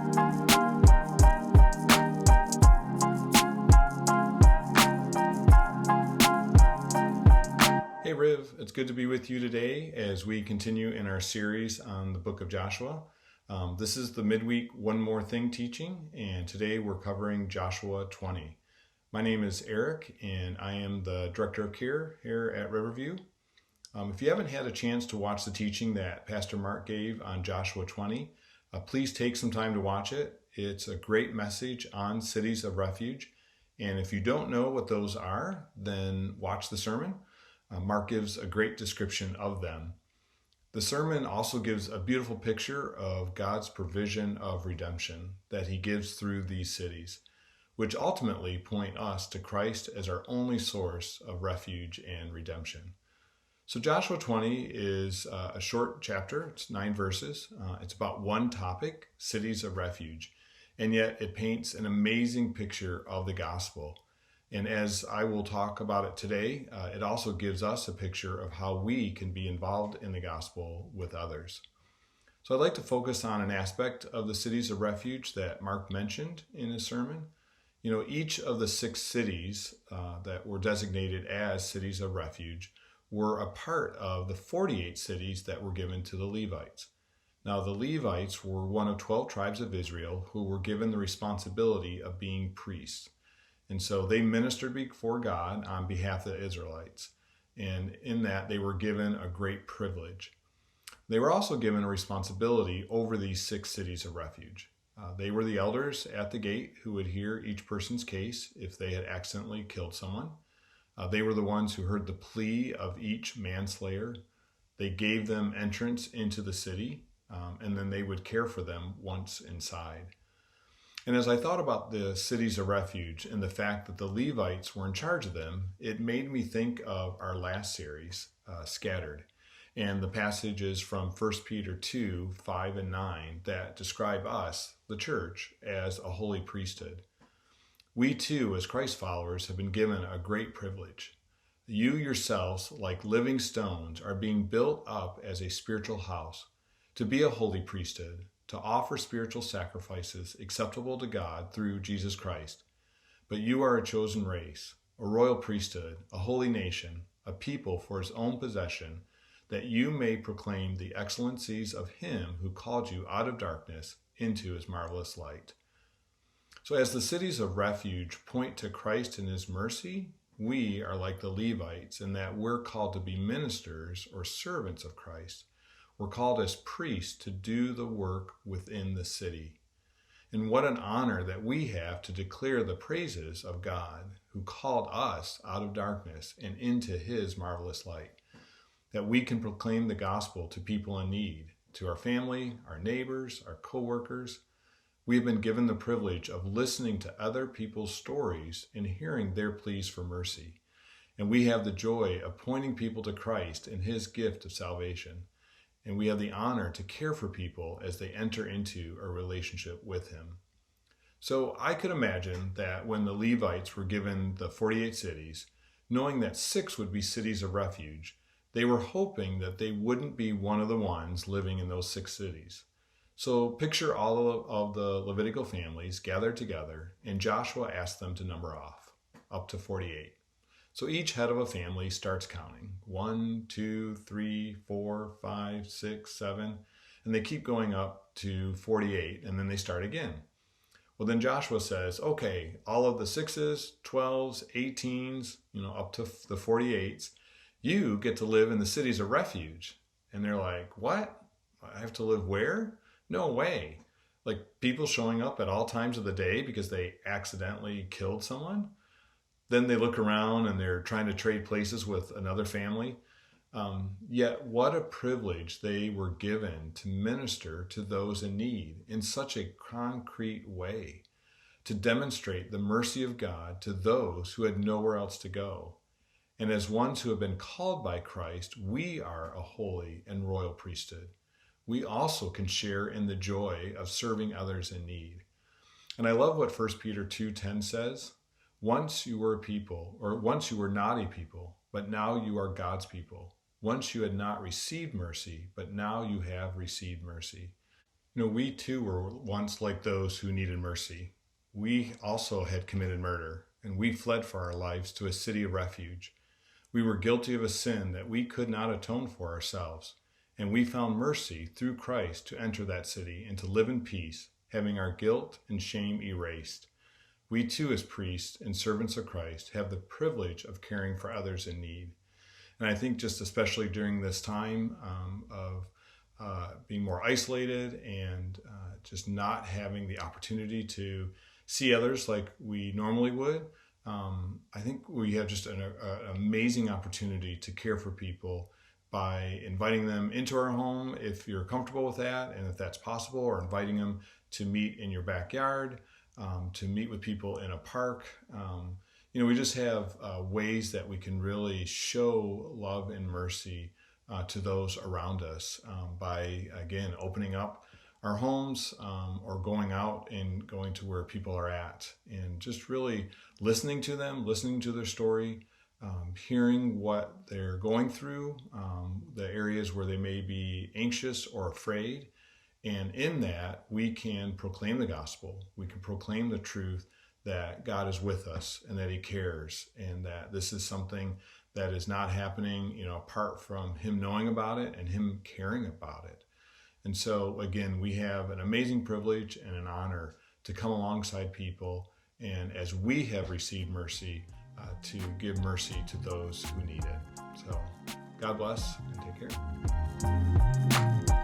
Hey Riv, it's good to be with you today as we continue in our series on the book of Joshua. This is the midweek One More Thing teaching, and today we're covering Joshua 20. My name is Eric, and I am the Director of Care here at Riverview. If you haven't had a chance to watch the teaching that Pastor Mark gave on Joshua 20, please take some time to watch it. It's a great message on cities of refuge, and if you don't know what those are, then watch the sermon. Mark gives a great description of them. The sermon also gives a beautiful picture of God's provision of redemption that he gives through these cities, which ultimately point us to Christ as our only source of refuge and redemption. So Joshua 20 is a short chapter. It's 9 verses. It's about one topic, cities of refuge, and yet it paints an amazing picture of the gospel. And as I will talk about it today, it also gives us a picture of how we can be involved in the gospel with others. So I'd like to focus on an aspect of the cities of refuge that Mark mentioned in his sermon. You know, each of the 6 cities that were designated as cities of refuge were a part of the 48 cities that were given to the Levites. Now, the Levites were one of 12 tribes of Israel who were given the responsibility of being priests. And so they ministered before God on behalf of the Israelites. And in that, they were given a great privilege. They were also given a responsibility over these 6 cities of refuge. They were the elders at the gate who would hear each person's case if they had accidentally killed someone. They were the ones who heard the plea of each manslayer. They gave them entrance into the city, and then they would care for them once inside. And as I thought about the cities of refuge and the fact that the Levites were in charge of them, it made me think of our last series, Scattered, and the passages from 1 Peter 2, 5 and 9 that describe us, the church, as a holy priesthood. We too, as Christ followers, have been given a great privilege. You yourselves, like living stones, are being built up as a spiritual house to be a holy priesthood, to offer spiritual sacrifices acceptable to God through Jesus Christ. But you are a chosen race, a royal priesthood, a holy nation, a people for his own possession, that you may proclaim the excellencies of him who called you out of darkness into his marvelous light. So as the cities of refuge point to Christ and his mercy, we are like the Levites in that we're called to be ministers or servants of Christ. We're called as priests to do the work within the city. And what an honor that we have to declare the praises of God who called us out of darkness and into his marvelous light. That we can proclaim the gospel to people in need, to our family, our neighbors, our co-workers. We have been given the privilege of listening to other people's stories and hearing their pleas for mercy. And we have the joy of pointing people to Christ and his gift of salvation. And we have the honor to care for people as they enter into a relationship with him. So I could imagine that when the Levites were given the 48 cities, knowing that 6 would be cities of refuge, they were hoping that they wouldn't be one of the ones living in those 6 cities. So picture all of the Levitical families gathered together, and Joshua asked them to number off, up to 48. So each head of a family starts counting. 1, 2, 3, 4, 5, 6, 7, and they keep going up to 48, and then they start again. Well, then Joshua says, okay, all of the 6s, 12s, 18s, up to the 48s, you get to live in the cities of refuge. And they're like, what? I have to live where? No way. Like people showing up at all times of the day because they accidentally killed someone? Then they look around and they're trying to trade places with another family. Yet what a privilege they were given to minister to those in need in such a concrete way, to demonstrate the mercy of God to those who had nowhere else to go. And as ones who have been called by Christ, we are a holy and royal priesthood. We also can share in the joy of serving others in need. And I love what 1 Peter 2:10 says. Once you were not a people, but now you are God's people. Once you had not received mercy, but now you have received mercy. We too were once like those who needed mercy. We also had committed murder, and we fled for our lives to a city of refuge. We were guilty of a sin that we could not atone for ourselves, and we found mercy through Christ to enter that city and to live in peace, having our guilt and shame erased. We too, as priests and servants of Christ, have the privilege of caring for others in need. And I think just especially during this time of being more isolated and just not having the opportunity to see others like we normally would, I think we have just an amazing opportunity to care for people by inviting them into our home if you're comfortable with that and if that's possible, or inviting them to meet in your backyard, to meet with people in a park. We just have ways that we can really show love and mercy to those around us by, again, opening up our homes or going out and going to where people are at and just really listening to them, listening to their story, hearing what they're going through, the areas where they may be anxious or afraid. And in that, we can proclaim the gospel. We can proclaim the truth that God is with us and that he cares, and that this is something that is not happening, apart from him knowing about it and him caring about it. And so, again, we have an amazing privilege and an honor to come alongside people, and as we have received mercy, to give mercy to those who need it. So, God bless and take care.